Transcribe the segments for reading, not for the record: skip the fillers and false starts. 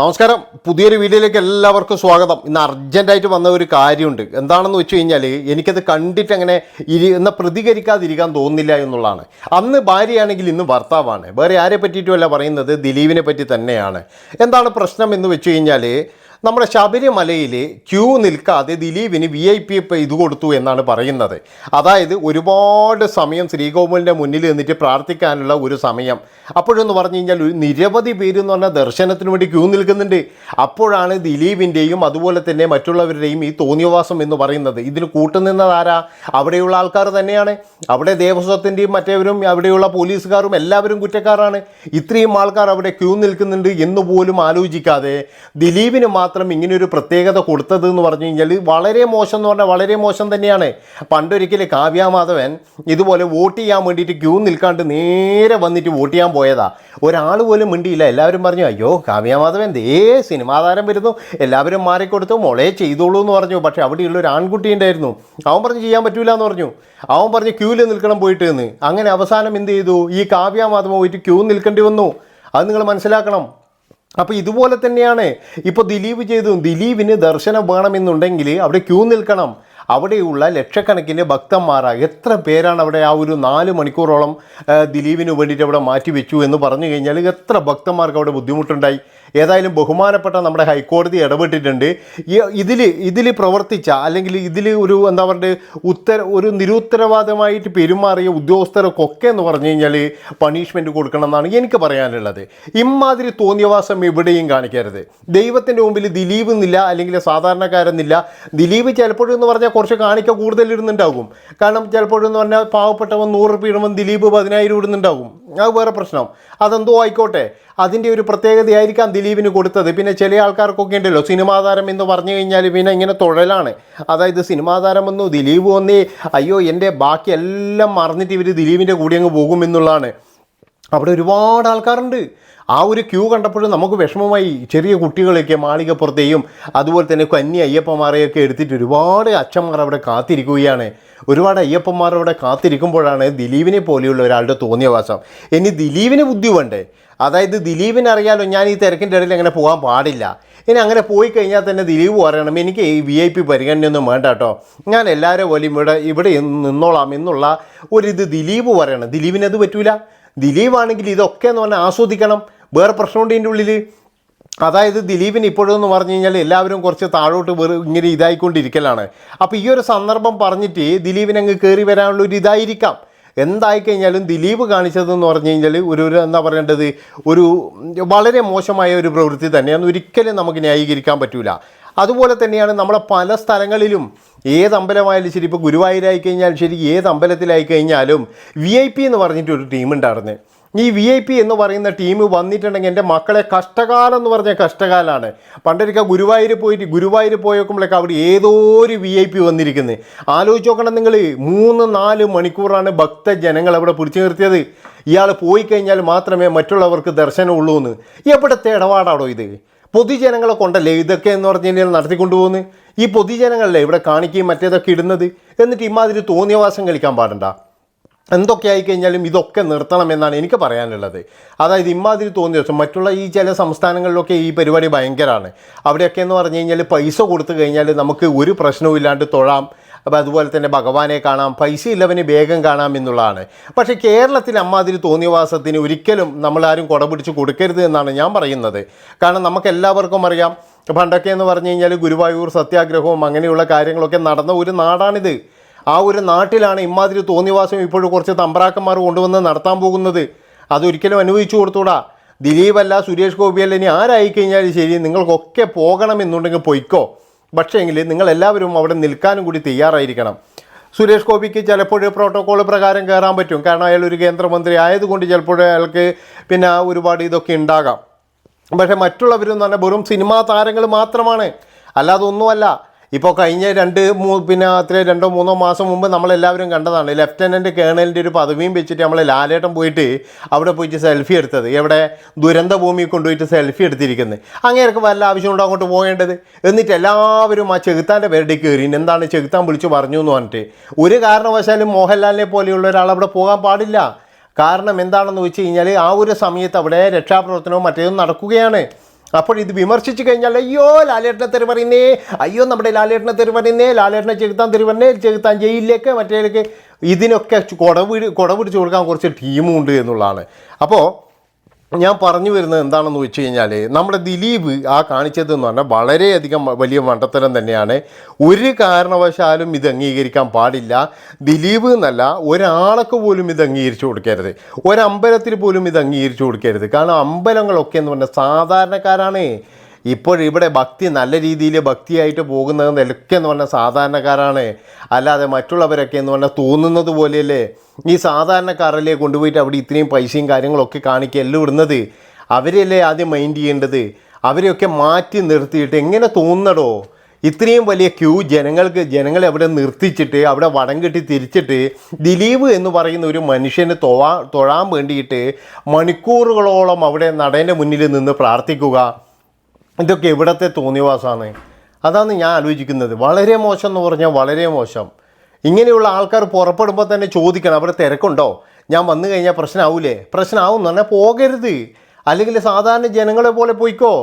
നമസ്കാരം, പുതിയൊരു വീഡിയോയിലേക്ക് എല്ലാവർക്കും സ്വാഗതം. ഇന്ന് അർജൻറ്റായിട്ട് വന്ന ഒരു കാര്യമുണ്ട്. എന്താണെന്ന് വെച്ച് കഴിഞ്ഞാൽ എനിക്കത് കണ്ടിട്ട് അങ്ങനെ എന്നാൽ പ്രതികരിക്കാതിരിക്കാൻ തോന്നുന്നില്ല എന്നുള്ളതാണ്. അന്ന് ഭാര്യയാണെങ്കിൽ ഇന്ന് ഭർത്താവാണ്. വേറെ ആരെ പറ്റിയിട്ടുമല്ല പറയുന്നത്, ദിലീപിനെ പറ്റി തന്നെയാണ്. എന്താണ് പ്രശ്നം എന്ന് വെച്ച് കഴിഞ്ഞാൽ, നമ്മുടെ ശബരിമലയിൽ ക്യൂ നിൽക്കാതെ ദിലീപിന് VIP ഇത് കൊടുത്തു എന്നാണ് പറയുന്നത്. അതായത് ഒരുപാട് സമയം ശ്രീകോവിലിൻ്റെ മുന്നിൽ നിന്നിട്ട് പ്രാർത്ഥിക്കാനുള്ള ഒരു സമയം. അപ്പോഴെന്ന് പറഞ്ഞു കഴിഞ്ഞാൽ ഒരു നിരവധി പേര് എന്ന് പറഞ്ഞാൽ ദർശനത്തിന് വേണ്ടി ക്യൂ നിൽക്കുന്നുണ്ട്. അപ്പോഴാണ് ദിലീപിൻ്റെയും അതുപോലെ തന്നെ മറ്റുള്ളവരുടെയും ഈ തോന്നിയവാസം എന്ന് പറയുന്നത്. ഇതിന് കൂട്ടുനിന്നതാരാ? അവിടെയുള്ള ആൾക്കാർ തന്നെയാണ്. അവിടെ ദേവസ്വത്തിൻ്റെയും മറ്റേവരും അവിടെയുള്ള പോലീസുകാരും എല്ലാവരും കുറ്റക്കാരാണ്. ഇത്രയും ആൾക്കാർ അവിടെ ക്യൂ നിൽക്കുന്നുണ്ട് എന്നുപോലും ആലോചിക്കാതെ ദിലീപിന് മാത്രം ഇങ്ങനെയൊരു പ്രത്യേകത കൊടുത്തത് എന്ന് പറഞ്ഞു കഴിഞ്ഞാൽ വളരെ മോശം എന്ന് പറഞ്ഞാൽ വളരെ മോശം തന്നെയാണ്. പണ്ടൊരിക്കൽ കാവ്യാമാധവൻ ഇതുപോലെ വോട്ട് ചെയ്യാൻ വേണ്ടിയിട്ട് ക്യൂ നിൽക്കാണ്ട് നേരെ വന്നിട്ട് വോട്ട് ചെയ്യാൻ പോയതാ. ഒരാൾ പോലും മിണ്ടിയില്ല. എല്ലാവരും പറഞ്ഞു, അയ്യോ കാവ്യാമാധവൻ സിനിമാ താരം വരുന്നു, എല്ലാവരും മാറിക്കൊടുത്തു, മോളെ ചെയ്തോളൂ എന്ന് പറഞ്ഞു. പക്ഷേ അവിടെയുള്ള ഒരു ആൺകുട്ടി ഉണ്ടായിരുന്നു. അവൻ പറഞ്ഞു ചെയ്യാൻ പറ്റൂല എന്ന് പറഞ്ഞു. അവൻ പറഞ്ഞു ക്യൂവിൽ നിൽക്കണം പോയിട്ട് എന്ന്. അങ്ങനെ അവസാനം എന്ത് ചെയ്തു? ഈ കാവ്യാമാധവൻ പോയിട്ട് ക്യൂ നിൽക്കേണ്ടി വന്നു. അത് നിങ്ങൾ മനസ്സിലാക്കണം. അപ്പോൾ ഇതുപോലെ തന്നെയാണ് ഇപ്പോൾ ദിലീപ് ചെയ്തു. ദിലീപിന് ദർശനം വേണമെന്നുണ്ടെങ്കിൽ അവിടെ ക്യൂ നിൽക്കണം. അവിടെയുള്ള ലക്ഷക്കണക്കിന് ഭക്തന്മാരാണ്. എത്ര പേരാണ് അവിടെ ആ ഒരു 4 മണിക്കൂറോളം ദിലീപിന് വേണ്ടിയിട്ട് അവിടെ മാറ്റിവെച്ചു എന്ന് പറഞ്ഞു കഴിഞ്ഞാൽ എത്ര ഭക്തന്മാർക്ക് അവിടെ ബുദ്ധിമുട്ടുണ്ടായി. ഏതായാലും ബഹുമാനപ്പെട്ട നമ്മുടെ ഹൈക്കോടതി ഇടപെട്ടിട്ടുണ്ട്. ഇതിൽ പ്രവർത്തിച്ച അല്ലെങ്കിൽ ഇതിൽ ഒരു എന്താ പറയുക ഒരു നിരുത്തരവാദമായിട്ട് പെരുമാറിയ ഉദ്യോഗസ്ഥർക്കൊക്കെ എന്ന് പറഞ്ഞു കഴിഞ്ഞാൽ പണിഷ്മെൻറ്റ് കൊടുക്കണം എന്നാണ് എനിക്ക് പറയാനുള്ളത്. ഇമാതിരി തോന്നിയവാസം എവിടെയും കാണിക്കരുത്. ദൈവത്തിൻ്റെ മുമ്പിൽ ദിലീപ് എന്നില്ല, അല്ലെങ്കിൽ സാധാരണക്കാരെന്നില്ല. ദിലീപ് ചിലപ്പോഴെന്ന് പറഞ്ഞാൽ കുറച്ച് കാണിക്ക കൂടുതലിടുന്നുണ്ടാകും. കാരണം ചിലപ്പോഴെന്ന് പറഞ്ഞാൽ പാവപ്പെട്ടവൻ 100 രൂപ ഇടുമ്പോൾ ദിലീപ് 10,000 ഇടുന്നുണ്ടാകും. അത് വേറെ പ്രശ്നം. അതെന്തോ ആയിക്കോട്ടെ, അതിൻ്റെ ഒരു പ്രത്യേകതയായിരിക്കാം ദിലീപിന് കൊടുത്തത്. പിന്നെ ചില ആൾക്കാർക്കൊക്കെ ഉണ്ടല്ലോ സിനിമാ താരം എന്ന് പറഞ്ഞു കഴിഞ്ഞാൽ പിന്നെ ഇങ്ങനെ തൊഴലാണ്. അതായത് സിനിമാ താരം വന്നു, ദിലീപ് വന്നേ, അയ്യോ എൻ്റെ ബാക്കി എല്ലാം മറന്നിട്ട് ഇവർ ദിലീപിൻ്റെ കൂടി അങ്ങ് പോകും എന്നുള്ളതാണ്. അവിടെ ഒരുപാട് ആൾക്കാരുണ്ട്. ആ ഒരു ക്യൂ കണ്ടപ്പോഴും നമുക്ക് വിഷമമായി. ചെറിയ കുട്ടികളൊക്കെ മാളികപ്പുറത്തെയും അതുപോലെ തന്നെ കന്നി അയ്യപ്പന്മാരെയൊക്കെ എടുത്തിട്ട് ഒരുപാട് അച്ഛന്മാർ അവിടെ കാത്തിരിക്കുകയാണ്. ഒരുപാട് അയ്യപ്പന്മാർ അവിടെ കാത്തിരിക്കുമ്പോഴാണ് ദിലീപിനെ പോലെയുള്ള ഒരാളുടെ തോന്നിയവാസം. ഇനി ദിലീപിന് ബുദ്ധി വേണ്ടേ? അതായത് ദിലീപിന് അറിയാലോ ഞാൻ ഈ തിരക്കിൻ്റെ ഇടയിൽ അങ്ങനെ പോകാൻ പാടില്ല. ഇനി അങ്ങനെ പോയി കഴിഞ്ഞാൽ തന്നെ ദിലീപ് പറയണം, എനിക്ക് ഈ VIP പരിഗണനയൊന്നും വേണ്ട കേട്ടോ, ഞാൻ എല്ലാവരും പോലും ഇവിടെ നിന്നോളാം എന്നുള്ള ഒരിത് ദിലീപ് പറയണം. ദിലീപിനത് പറ്റൂല. ദിലീപാണെങ്കിൽ ഇതൊക്കെ എന്ന് പറഞ്ഞാൽ ആസ്വദിക്കണം. വേറെ പ്രശ്നമുണ്ട് ഇതിൻ്റെ ഉള്ളിൽ. അതായത് ദിലീപിന് ഇപ്പോഴെന്ന് പറഞ്ഞു കഴിഞ്ഞാൽ എല്ലാവരും കുറച്ച് താഴോട്ട് ഇങ്ങനെ ഇതായിക്കൊണ്ടിരിക്കലാണ്. അപ്പോൾ ഈ ഒരു സന്ദർഭം പറഞ്ഞിട്ട് ദിലീപിനങ്ങ് കയറി വരാനുള്ള ഒരു ഇതായിരിക്കാം. എന്തായിക്കഴിഞ്ഞാലും ദിലീപ് കാണിച്ചതെന്ന് പറഞ്ഞു കഴിഞ്ഞാൽ ഒരു എന്താ പറയേണ്ടത്, ഒരു വളരെ മോശമായ ഒരു പ്രവൃത്തി തന്നെയാണ്. ഒരിക്കലും നമുക്ക് ന്യായീകരിക്കാൻ പറ്റില്ല. അതുപോലെ തന്നെയാണ് നമ്മളെ പല സ്ഥലങ്ങളിലും ഏത് അമ്പലമായാലും ശരി, ഇപ്പോൾ ഗുരുവായൂരായി കഴിഞ്ഞാൽ ശരി, ഏത് അമ്പലത്തിലായി കഴിഞ്ഞാലും VIP എന്ന് പറഞ്ഞിട്ടൊരു ടീമുണ്ടായിരുന്നു. ഈ VIP എന്ന് പറയുന്ന ടീം വന്നിട്ടുണ്ടെങ്കിൽ എൻ്റെ മക്കളെ കഷ്ടകാലം എന്ന് പറഞ്ഞാൽ കഷ്ടകാലമാണ്. പണ്ടൊരിക്കൽ ഗുരുവായൂർ പോയേക്കുമ്പോഴേക്ക് അവിടെ ഏതോ ഒരു VIP വന്നിരിക്കുന്നത്. ആലോചിച്ച് നോക്കണം നിങ്ങൾ. 3-4 മണിക്കൂറാണ് ഭക്തജനങ്ങൾ അവിടെ പിടിച്ചു നിർത്തിയത്. ഇയാൾ പോയി കഴിഞ്ഞാൽ മാത്രമേ മറ്റുള്ളവർക്ക് ദർശനമുള്ളൂ എന്ന്. എവിടുത്തെ ഇടപാടാണോ ഇത്? പൊതുജനങ്ങളെ കൊണ്ടല്ലേ ഇതൊക്കെ എന്ന് പറഞ്ഞു കഴിഞ്ഞാൽ നടത്തിക്കൊണ്ടുപോകുന്നത്. ഈ പൊതുജനങ്ങളല്ലേ ഇവിടെ കാണിക്കുകയും മറ്റേതൊക്കെ ഇടുന്നത്. എന്നിട്ട് ഇമാതിരി തോന്നിയവാസം കളിക്കാൻ പാടണ്ട. എന്തൊക്കെ ആയിക്കഴിഞ്ഞാലും ഇതൊക്കെ നിർത്തണമെന്നാണ് എനിക്ക് പറയാനുള്ളത്. അതായത് ഇമാതിരി തോന്നിയ ദിവസം മറ്റുള്ള ഈ ചില സംസ്ഥാനങ്ങളിലൊക്കെ ഈ പരിപാടി ഭയങ്കരമാണ്. അവിടെയൊക്കെ എന്ന് പറഞ്ഞു കഴിഞ്ഞാൽ പൈസ കൊടുത്തു കഴിഞ്ഞാൽ നമുക്ക് ഒരു പ്രശ്നവും ഇല്ലാണ്ട് തൊഴാം. അപ്പോൾ അതുപോലെ തന്നെ ഭഗവാനെ കാണാം, പൈസ ഇല്ലവന് വേഗം കാണാം എന്നുള്ളതാണ്. പക്ഷേ കേരളത്തിൽ അമ്മാതിരി തോന്നിയവാസത്തിന് ഒരിക്കലും നമ്മളാരും കുട പിടിച്ച് കൊടുക്കരുത് എന്നാണ് ഞാൻ പറയുന്നത്. കാരണം നമുക്ക് എല്ലാവർക്കും അറിയാം, പണ്ടൊക്കെ എന്ന് പറഞ്ഞു കഴിഞ്ഞാൽ ഗുരുവായൂർ സത്യാഗ്രഹവും അങ്ങനെയുള്ള കാര്യങ്ങളൊക്കെ നടന്ന ഒരു നാടാണിത്. ആ ഒരു നാട്ടിലാണ് ഇമാതിരി തോന്നിയവാസം ഇപ്പോഴും കുറച്ച് തമ്പ്രാക്കന്മാർ കൊണ്ടുവന്ന് നടത്താൻ പോകുന്നത്. അതൊരിക്കലും അനുഭവിച്ചു കൊടുത്തൂടാ. ദിലീപല്ല, സുരേഷ് ഗോപിയല്ല, ഇനി ആരായിക്കഴിഞ്ഞാലും ശരി, നിങ്ങൾക്കൊക്കെ പോകണമെന്നുണ്ടെങ്കിൽ പൊയ്ക്കോ. പക്ഷേങ്കിൽ നിങ്ങളെല്ലാവരും അവിടെ നിൽക്കാനും കൂടി തയ്യാറായിരിക്കണം. സുരേഷ് ഗോപിക്ക് ചിലപ്പോൾ പ്രോട്ടോക്കോൾ പ്രകാരം കയറാൻ പറ്റും. കാരണം അയാൾ ഒരു കേന്ദ്രമന്ത്രി ആയതുകൊണ്ട് ചിലപ്പോൾ അയാൾക്ക് പിന്നെ ഒരുപാട് ഇതൊക്കെ ഉണ്ടാകാം. പക്ഷേ മറ്റുള്ളവരെന്ന് പറഞ്ഞാൽ വെറും സിനിമാ താരങ്ങൾ മാത്രമാണ്, അല്ലാതെ ഒന്നുമല്ല. ഇപ്പോൾ കഴിഞ്ഞ 2-3 മാസം മുമ്പ് നമ്മളെല്ലാവരും കണ്ടതാണ്. ലഫ്റ്റനൻറ്റ് കേണലിൻ്റെ ഒരു പദവിയും വെച്ചിട്ട് നമ്മൾ ലാലേട്ടൻ പോയിട്ട് അവിടെ പോയിട്ട് സെൽഫി എടുത്തത്. എവിടെ? ദുരന്ത ഭൂമിയിൽ കൊണ്ടുപോയിട്ട് സെൽഫി എടുത്തിരിക്കുന്നത്. അങ്ങനെയൊക്കെ വല്ല ആവശ്യമുണ്ടോ അങ്ങോട്ട് പോകേണ്ടത്? എന്നിട്ട് എല്ലാവരും ആ ചെകുത്താൻ്റെ പേരുടെ കയറി എന്താണ് ചെകുത്താൻ വിളിച്ച് പറഞ്ഞു എന്ന് പറഞ്ഞിട്ട്. ഒരു കാരണവശാലും മോഹൻലാലിനെ പോലെയുള്ള ഒരാൾ അവിടെ പോകാൻ പാടില്ല. കാരണം എന്താണെന്ന് വെച്ച് കഴിഞ്ഞാൽ ആ ഒരു സമയത്ത് അവിടെ രക്ഷാപ്രവർത്തനവും മറ്റേതും നടക്കുകയാണ്. അപ്പോൾ ഇത് വിമർശിച്ച് കഴിഞ്ഞാൽ അയ്യോ ലാലേട്ടനെ തെറി പറയുന്നേ, അയ്യോ നമ്മുടെ ലാലേട്ടനെ തെറി പറയുന്നേ, ലാലേട്ടനെ ചെകുത്താൻ തെറി പറഞ്ഞേ, ചെകുത്താൻ ജയിലിലേക്ക് മറ്റേക്ക്, ഇതിനൊക്കെ കൊടപിടിച്ച് കൊടുക്കാൻ കുറച്ച് ടീമുണ്ട് എന്നുള്ളതാണ്. അപ്പോൾ ഞാൻ പറഞ്ഞു വരുന്നത് എന്താണെന്ന് വെച്ച് കഴിഞ്ഞാൽ നമ്മുടെ ദിലീപ് ആ കാണിച്ചതെന്ന് പറഞ്ഞാൽ വളരെയധികം വലിയ മണ്ടത്തരം തന്നെയാണ്. ഒരു കാരണവശാലും ഇത് അംഗീകരിക്കാൻ പാടില്ല. ദിലീപ് എന്നല്ല, ഒരാൾക്ക് പോലും ഇത് അംഗീകരിച്ചു കൊടുക്കരുത്, ഒരമ്പലത്തിൽ പോലും ഇത് അംഗീകരിച്ചു കൊടുക്കരുത്. കാരണം അമ്പലങ്ങളൊക്കെ എന്ന് പറഞ്ഞാൽ സാധാരണക്കാരാണ്. ഇപ്പോഴിവിടെ ഭക്തി നല്ല രീതിയിൽ ഭക്തിയായിട്ട് പോകുന്നതൊക്കെ എന്ന് പറഞ്ഞാൽ സാധാരണക്കാരാണ്. അല്ലാതെ മറ്റുള്ളവരൊക്കെ എന്ന് പറഞ്ഞാൽ തോന്നുന്നത് പോലെയല്ലേ ഈ സാധാരണക്കാരല്ലേ കൊണ്ടുപോയിട്ട് അവിടെ ഇത്രയും പൈസയും കാര്യങ്ങളൊക്കെ കാണിക്കുകയല്ല വിടുന്നത്. അവരെയല്ലേ ആദ്യം മൈൻഡ് ചെയ്യേണ്ടത്. അവരെയൊക്കെ മാറ്റി നിർത്തിയിട്ട് എങ്ങനെ തോന്നടോ ഇത്രയും വലിയ ക്യൂ ജനങ്ങളെ അവിടെ നിർത്തിച്ചിട്ട് അവിടെ വടം കെട്ടി തിരിച്ചിട്ട് ദിലീപ് എന്ന് പറയുന്ന ഒരു മനുഷ്യന് തൊഴാൻ വേണ്ടിയിട്ട് മണിക്കൂറുകളോളം അവിടെ നടേൻ്റെ മുന്നിൽ നിന്ന് പ്രാർത്ഥിക്കുക, ഇതൊക്കെ എവിടത്തെ തോന്നിവാസമാണ്? അതാണ് ഞാൻ ആലോചിക്കുന്നത്. വളരെ മോശം എന്ന് പറഞ്ഞാൽ വളരെ മോശം. ഇങ്ങനെയുള്ള ആൾക്കാർ പുറപ്പെടുമ്പോൾ തന്നെ ചോദിക്കണം അവിടെ തിരക്കുണ്ടോ, ഞാൻ വന്നു കഴിഞ്ഞാൽ പ്രശ്നമാവൂലേ? പ്രശ്നമാവും എന്ന് പറഞ്ഞാൽ പോകരുത്, അല്ലെങ്കിൽ സാധാരണ ജനങ്ങളെ പോലെ പോയിക്കോ.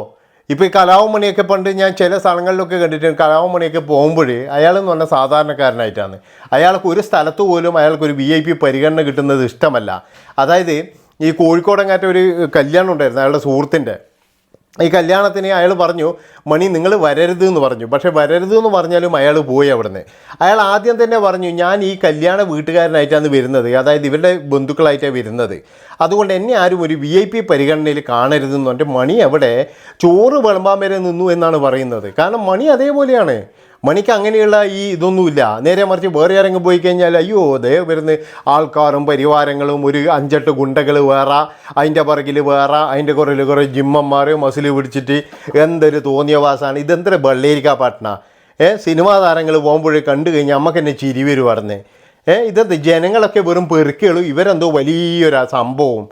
ഇപ്പോൾ ഈ കലാഭവൻ പണ്ട് ഞാൻ ചില സ്ഥലങ്ങളിലൊക്കെ കണ്ടിട്ടുണ്ട്. കലാഭവൻ പോകുമ്പോൾ അയാളെന്ന് പറഞ്ഞാൽ സാധാരണക്കാരനായിട്ടാണ്. അയാൾക്ക് ഒരു സ്ഥലത്ത് പോലും അയാൾക്കൊരു VIP പരിഗണന കിട്ടുന്നത് ഇഷ്ടമല്ല. അതായത് ഈ കോഴിക്കോടങ്ങാറ്റ ഒരു കല്യാണം ഉണ്ടായിരുന്നു അയാളുടെ സുഹൃത്തിൻ്റെ. ഈ കല്യാണത്തിന് അയാൾ പറഞ്ഞു മണി നിങ്ങൾ വരരുത് എന്ന് പറഞ്ഞു. പക്ഷേ വരരുത് എന്ന് പറഞ്ഞാലും അയാൾ പോയി അവിടുന്ന്. അയാൾ ആദ്യം തന്നെ പറഞ്ഞു ഞാൻ ഈ കല്യാണ വീട്ടുകാരനായിട്ടാണ് വരുന്നത്, അതായത് ഇവരുടെ ബന്ധുക്കളായിട്ടാണ് വരുന്നത്, അതുകൊണ്ട് എന്നെ ആരും ഒരു VIP പരിഗണനയിൽ കാണരുതെന്ന് പറഞ്ഞിട്ട് മണി അവിടെ ചോറ് വിളമ്പാൻ വരെ നിന്നു എന്നാണ് പറയുന്നത്. കാരണം മണി അതേപോലെയാണ്. മണിക്ക് അങ്ങനെയുള്ള ഈ ഇതൊന്നുമില്ല. നേരെ മറിച്ച് വേറെ ആരെങ്കിലും പോയി കഴിഞ്ഞാൽ അയ്യോ ദേ വരുന്ന ആൾക്കാരും പരിവാരങ്ങളും ഒരു 5-8 ഗുണ്ടകൾ വേറെ, അതിൻ്റെ പുറകിൽ വേറെ, അതിൻ്റെ കുറേ ജിമ്മന്മാർ മസിൽ പിടിച്ചിട്ട് എന്തൊരു തോന്നിയവാസമാണ്. ഇതെന്തൊരു ബള്ളേരിക്കാ പാട്ടണ. സിനിമാ താരങ്ങൾ പോകുമ്പോഴേ കണ്ടു കഴിഞ്ഞാൽ നമുക്ക് തന്നെ ചിരി വരുവായിരുന്നേ. ഇതെന്ത് ജനങ്ങളൊക്കെ വെറും പെറുക്കുകളും, ഇവരെന്തോ വലിയൊരു സംഭവം.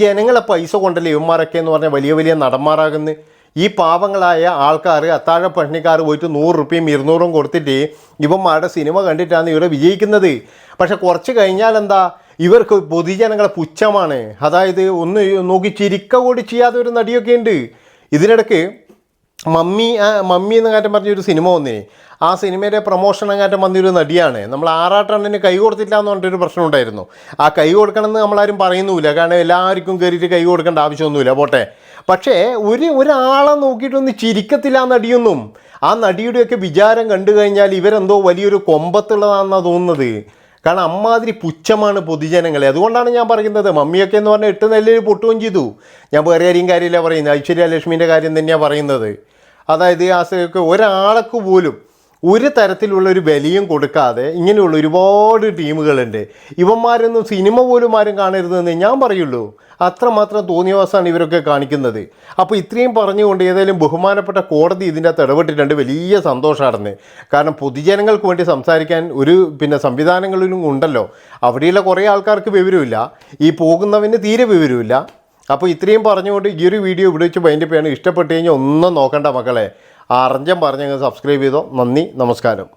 ജനങ്ങളെ പൈസ കൊണ്ടല്ലേ ഇവന്മാരൊക്കെ എന്ന് പറഞ്ഞാൽ വലിയ വലിയ നടന്മാരാകുന്നു. ഈ പാവങ്ങളായ ആൾക്കാർ അത്താഴ പട്ടിണിക്കാർ പോയിട്ട് 100 രൂപയും 200 കൊടുത്തിട്ട് ഇവന്മാരുടെ സിനിമ കണ്ടിട്ടാണ് ഇവരെ വിജയിക്കുന്നത്. പക്ഷെ കുറച്ച് കഴിഞ്ഞാൽ എന്താ, ഇവർക്ക് പൊതുജനങ്ങളെ പുച്ഛമാണ്. അതായത് ഒന്ന് നോക്കി ചിരിക്ക കൂടി ചെയ്യാത്ത ഒരു നടിയൊക്കെ ഉണ്ട്. ഇതിനിടയ്ക്ക് മമ്മി എന്ന് കാറ്റം പറഞ്ഞൊരു സിനിമ വന്നേ. ആ സിനിമയുടെ പ്രൊമോഷൻ അങ്ങാറ്റം വന്നൊരു നടിയാണ്. നമ്മൾ ആറാട്ടണ്ണന് കൈ കൊടുത്തില്ല എന്ന് പറഞ്ഞിട്ടൊരു പ്രശ്നം ഉണ്ടായിരുന്നു. ആ കൈ കൊടുക്കണമെന്ന് നമ്മളാരും പറയുന്നുമില്ല, കാരണം എല്ലാവർക്കും കയറിയിട്ട് കൈ കൊടുക്കേണ്ട ആവശ്യമൊന്നുമില്ല, പോട്ടെ. പക്ഷേ ഒരാളെ നോക്കിയിട്ടൊന്നും ചിരിക്കത്തില്ല ആ നടിയൊന്നും. ആ നടിയുടെയൊക്കെ വിചാരം കണ്ടു കഴിഞ്ഞാൽ ഇവരെന്തോ വലിയൊരു കൊമ്പത്തുള്ളതാണെന്നാണ് തോന്നുന്നത്. കാരണം അമ്മാതിരി പുച്ഛമാണ് പൊതുജനങ്ങളെ. അതുകൊണ്ടാണ് ഞാൻ പറയുന്നത് മമ്മിയൊക്കെ എന്ന് പറഞ്ഞാൽ 8 നെല്ലിൽ പൊട്ടുകയും ചെയ്തു. ഞാൻ വേറെ ആരെയും കാര്യമില്ല പറയുന്നത്, ഐശ്വര്യ ലക്ഷ്മീൻ്റെ കാര്യം തന്നെയാണ് പറയുന്നത്. അതായത് ആ ഒരാൾക്ക് പോലും ഒരു തരത്തിലുള്ള ഒരു വിലയും കൊടുക്കാതെ ഇങ്ങനെയുള്ള ഒരുപാട് ടീമുകളുണ്ട്. ഇവന്മാരൊന്നും സിനിമ പോലും ആരും കാണരുതെന്ന് ഞാൻ പറയുള്ളൂ. അത്രമാത്രം തോന്നിയവാസമാണ് ഇവരൊക്കെ കാണിക്കുന്നത്. അപ്പോൾ ഇത്രയും പറഞ്ഞുകൊണ്ട് ഏതായാലും ബഹുമാനപ്പെട്ട കോടതി ഇതിൻ്റെ അകത്ത് ഇടപെട്ടിട്ടുണ്ട്. വലിയ സന്തോഷമാണെന്ന്. കാരണം പൊതുജനങ്ങൾക്ക് വേണ്ടി സംസാരിക്കാൻ ഒരു സംവിധാനങ്ങളിലും ഉണ്ടല്ലോ. അവിടെയുള്ള കുറേ ആൾക്കാർക്ക് വിവരമില്ല, ഈ പോകുന്നവന് തീരെ വിവരമില്ല. അപ്പോൾ ഇത്രയും പറഞ്ഞുകൊണ്ട് ഈ ഒരു വീഡിയോ ഇവിടെ വെച്ച് വൈൻഡപ്പ് ചെയ്യണം. ഇഷ്ടപ്പെട്ട് കഴിഞ്ഞാൽ ഒന്നും നോക്കണ്ട മക്കളെ, അർജൻ പറഞ്ഞങ്ങ് സബ്സ്ക്രൈബ് ചെയ്തോ. നന്ദി, നമസ്കാരം.